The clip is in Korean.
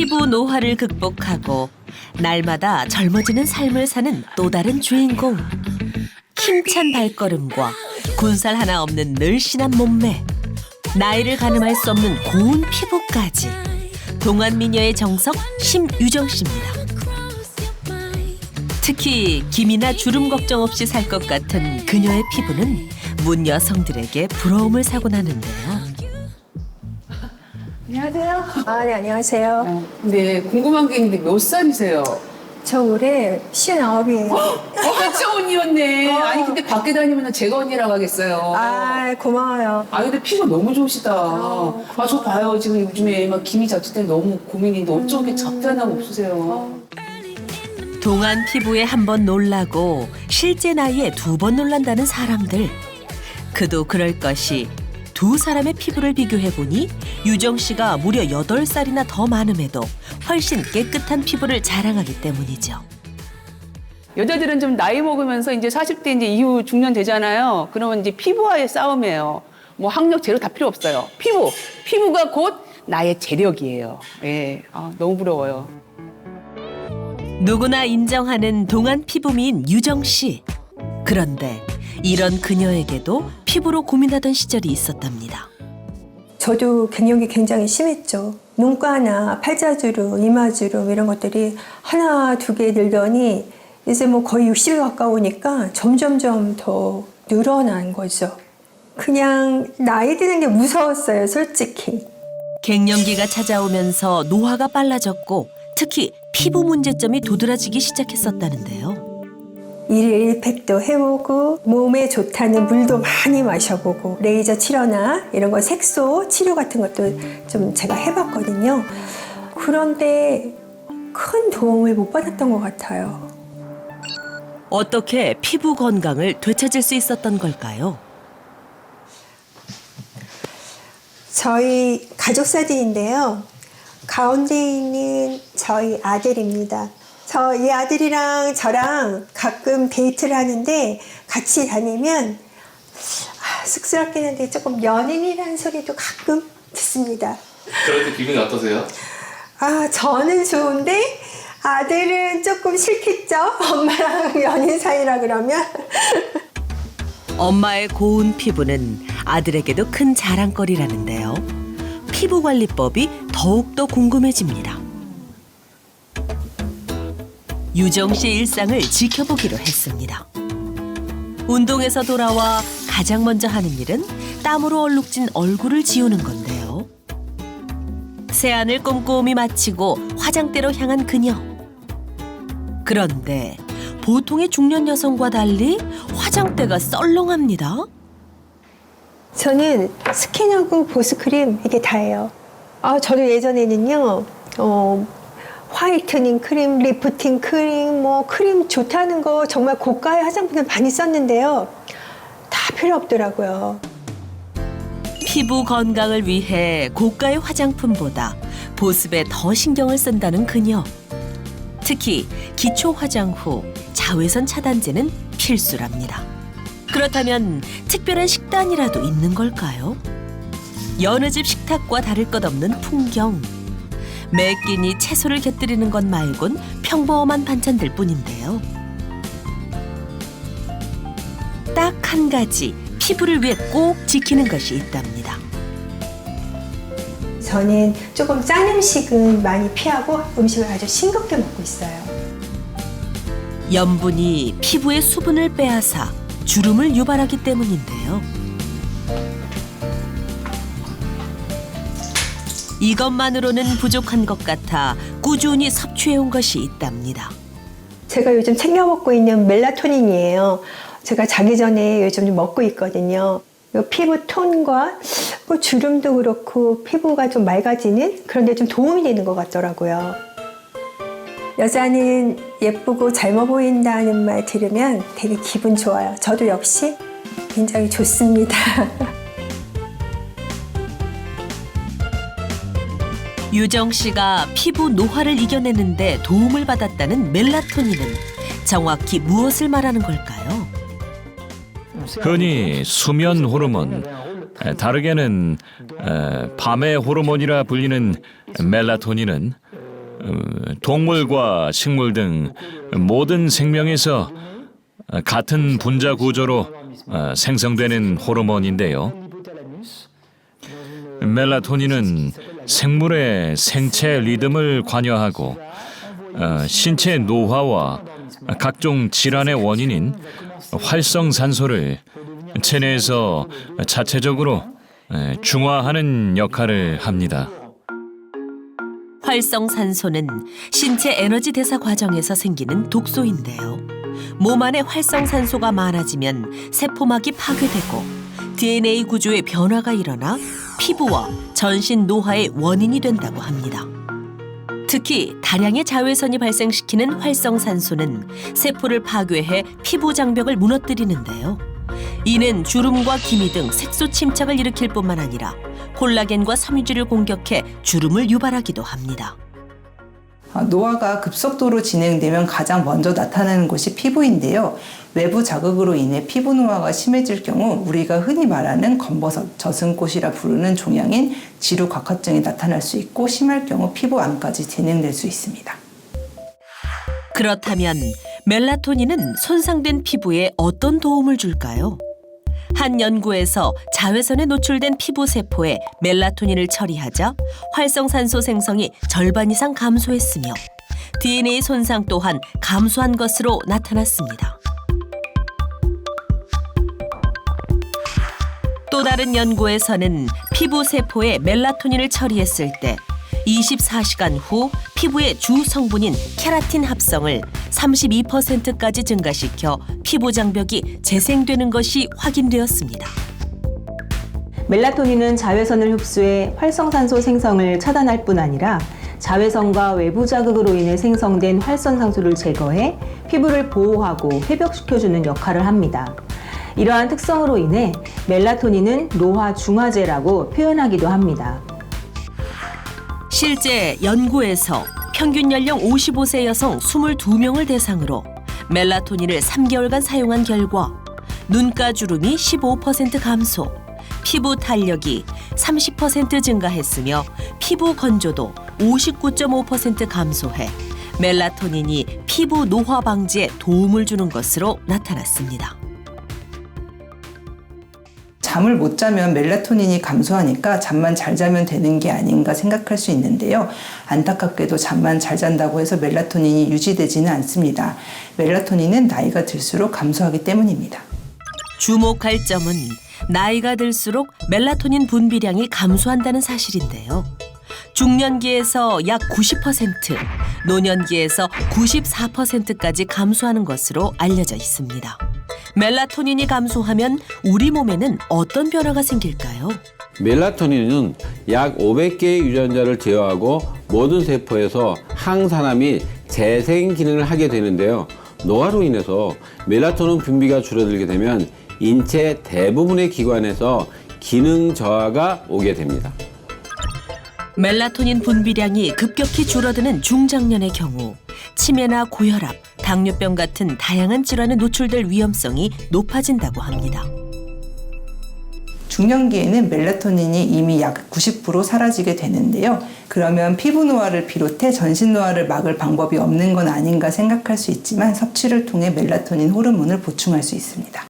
피부 노화를 극복하고 날마다 젊어지는 삶을 사는 또 다른 주인공. 힘찬 발걸음과 군살 하나 없는 늘씬한 몸매, 나이를 가늠할 수 없는 고운 피부까지. 동안 미녀의 정석 심유정 씨입니다. 특히 기미나 주름 걱정 없이 살 것 같은 그녀의 피부는 문 여성들에게 부러움을 사곤 하는데요. 안녕하세요. 네, 안녕하세요. 네, 궁금한 게 있는데 몇 살이세요? 저 올해 59이에요. 진짜 언니였네. 아니, 근데 밖에 다니면 제가 언니라고 하겠어요. 고마워요. 근데 피부 너무 좋으시다. 저 봐요. 지금 요즘에 막 기미 자체 때문에 너무 고민인데 어쩜 이렇게 잡다남 없으세요? 동안 피부에 한 번 놀라고 실제 나이에 2번 놀란다는 사람들. 그도 그럴 것이 두 사람의 피부를 비교해보니 유정 씨가 무려 8살이나 더 많음에도 훨씬 깨끗한 피부를 자랑하기 때문이죠. 여자들은 좀 나이 먹으면서 이제 40대 이제 이후 중년 되잖아요. 그러면 이제 피부와의 싸움이에요. 뭐 학력, 재력 다 필요 없어요. 피부가 곧 나의 재력이에요. 예, 너무 부러워요. 누구나 인정하는 동안 피부미인 유정 씨. 그런데 이런 그녀에게도 피부로 고민하던 시절이 있었답니다. 저도 갱년기 굉장히 심했죠. 눈가나 팔자주름, 이마주름 이런 것들이 하나, 두 개 늘더니 이제 뭐 거의 60에 가까우니까 점점점 더 늘어난 거죠. 그냥 나이 드는 게 무서웠어요, 솔직히. 갱년기가 찾아오면서 노화가 빨라졌고 특히 피부 문제점이 도드라지기 시작했었다는데요. 일팩도 해보고 몸에 좋다는 물도 많이 마셔보고 레이저 치료나 이런 거 색소 치료 같은 것도 좀 제가 해봤거든요. 그런데 큰 도움을 못 받았던 것 같아요. 어떻게 피부 건강을 되찾을 수 있었던 걸까요? 저희 가족 사진인데요. 가운데 있는 저희 아들입니다. 이 아들이랑 저랑 가끔 데이트를 하는데 같이 다니면 쑥스럽긴 한데 조금 연인이라는 소리도 가끔 듣습니다. 그럴 때 기분이 어떠세요? 저는 좋은데 아들은 조금 싫겠죠? 엄마랑 연인 사이라 그러면. 엄마의 고운 피부는 아들에게도 큰 자랑거리라는데요. 피부 관리법이 더욱더 궁금해집니다. 유정 씨의 일상을 지켜보기로 했습니다. 운동에서 돌아와 가장 먼저 하는 일은 땀으로 얼룩진 얼굴을 지우는 건데요. 세안을 꼼꼼히 마치고 화장대로 향한 그녀. 그런데 보통의 중년 여성과 달리 화장대가 썰렁합니다. 저는 스킨하고 보습크림 이게 다예요. 저도 예전에는요. 화이트닝 크림, 리프팅 크림, 크림 좋다는 거 정말 고가의 화장품을 많이 썼는데요. 다 필요 없더라고요. 피부 건강을 위해 고가의 화장품보다 보습에 더 신경을 쓴다는 그녀. 특히 기초 화장 후 자외선 차단제는 필수랍니다. 그렇다면 특별한 식단이라도 있는 걸까요? 여느 집 식탁과 다를 것 없는 풍경. 매 끼니 채소를 곁들이는 것 말곤 평범한 반찬들 뿐인데요. 딱 한 가지 피부를 위해 꼭 지키는 것이 있답니다. 저는 조금 짠 음식은 많이 피하고 음식을 아주 싱겁게 먹고 있어요. 염분이 피부의 수분을 빼앗아 주름을 유발하기 때문인데요. 이것만으로는 부족한 것 같아 꾸준히 섭취해온 것이 있답니다. 제가 요즘 챙겨 먹고 있는 멜라토닌이에요. 제가 자기 전에 요즘 좀 먹고 있거든요. 피부 톤과 주름도 그렇고 피부가 좀 맑아지는 그런 데 좀 도움이 되는 것 같더라고요. 여자는 예쁘고 젊어 보인다는 말 들으면 되게 기분 좋아요. 저도 역시 굉장히 좋습니다. 유정 씨가 피부 노화를 이겨내는데 도움을 받았다는 멜라토닌은 정확히 무엇을 말하는 걸까요? 흔히 수면 호르몬, 다르게는 밤의 호르몬이라 불리는 멜라토닌은 동물과 식물 등 모든 생명에서 같은 분자 구조로 생성되는 호르몬인데요. 멜라토닌은 생물의 생체 리듬을 관여하고 신체 노화와 각종 질환의 원인인 활성산소를 체내에서 자체적으로 중화하는 역할을 합니다. 활성산소는 신체 에너지 대사 과정에서 생기는 독소인데요. 몸 안에 활성산소가 많아지면 세포막이 파괴되고 DNA 구조의 변화가 일어나 피부와 전신 노화의 원인이 된다고 합니다. 특히 다량의 자외선이 발생시키는 활성산소는 세포를 파괴해 피부 장벽을 무너뜨리는데요. 이는 주름과 기미 등 색소 침착을 일으킬 뿐만 아니라 콜라겐과 섬유질을 공격해 주름을 유발하기도 합니다. 노화가 급속도로 진행되면 가장 먼저 나타나는 것이 피부인데요. 외부 자극으로 인해 피부 노화가 심해질 경우 우리가 흔히 말하는 검버섯, 젖은꽃이라 부르는 종양인 지루곽화증이 나타날 수 있고 심할 경우 피부암까지 진행될 수 있습니다. 그렇다면 멜라토닌은 손상된 피부에 어떤 도움을 줄까요? 한 연구에서 자외선에 노출된 피부 세포에 멜라토닌을 처리하자 활성산소 생성이 절반 이상 감소했으며 DNA 손상 또한 감소한 것으로 나타났습니다. 또 다른 연구에서는 피부 세포에 멜라토닌을 처리했을 때 24시간 후 피부의 주 성분인 케라틴 합성을 32%까지 증가시켜 피부 장벽이 재생되는 것이 확인되었습니다. 멜라토닌은 자외선을 흡수해 활성산소 생성을 차단할 뿐 아니라 자외선과 외부 자극으로 인해 생성된 활성산소를 제거해 피부를 보호하고 회복시켜주는 역할을 합니다. 이러한 특성으로 인해 멜라토닌은 노화 중화제라고 표현하기도 합니다. 실제 연구에서 평균 연령 55세 여성 22명을 대상으로 멜라토닌을 3개월간 사용한 결과 눈가 주름이 15% 감소, 피부 탄력이 30% 증가했으며 피부 건조도 59.5% 감소해 멜라토닌이 피부 노화 방지에 도움을 주는 것으로 나타났습니다. 잠을 못 자면 멜라토닌이 감소하니까 잠만 잘 자면 되는 게 아닌가 생각할 수 있는데요. 안타깝게도 잠만 잘 잔다고 해서 멜라토닌이 유지되지는 않습니다. 멜라토닌은 나이가 들수록 감소하기 때문입니다. 주목할 점은 나이가 들수록 멜라토닌 분비량이 감소한다는 사실인데요. 중년기에서 약 90%, 노년기에서 94%까지 감소하는 것으로 알려져 있습니다. 멜라토닌이 감소하면 우리 몸에는 어떤 변화가 생길까요? 멜라토닌은 약 500개의 유전자를 제어하고 모든 세포에서 항산화 및 재생 기능을 하게 되는데요. 노화로 인해서 멜라토닌 분비가 줄어들게 되면 인체 대부분의 기관에서 기능 저하가 오게 됩니다. 멜라토닌 분비량이 급격히 줄어드는 중장년의 경우 치매나 고혈압, 당뇨병 같은 다양한 질환에 노출될 위험성이 높아진다고 합니다. 중년기에는 멜라토닌이 이미 약 90% 사라지게 되는데요. 그러면 피부 노화를 비롯해 전신 노화를 막을 방법이 없는 건 아닌가 생각할 수 있지만 섭취를 통해 멜라토닌 호르몬을 보충할 수 있습니다.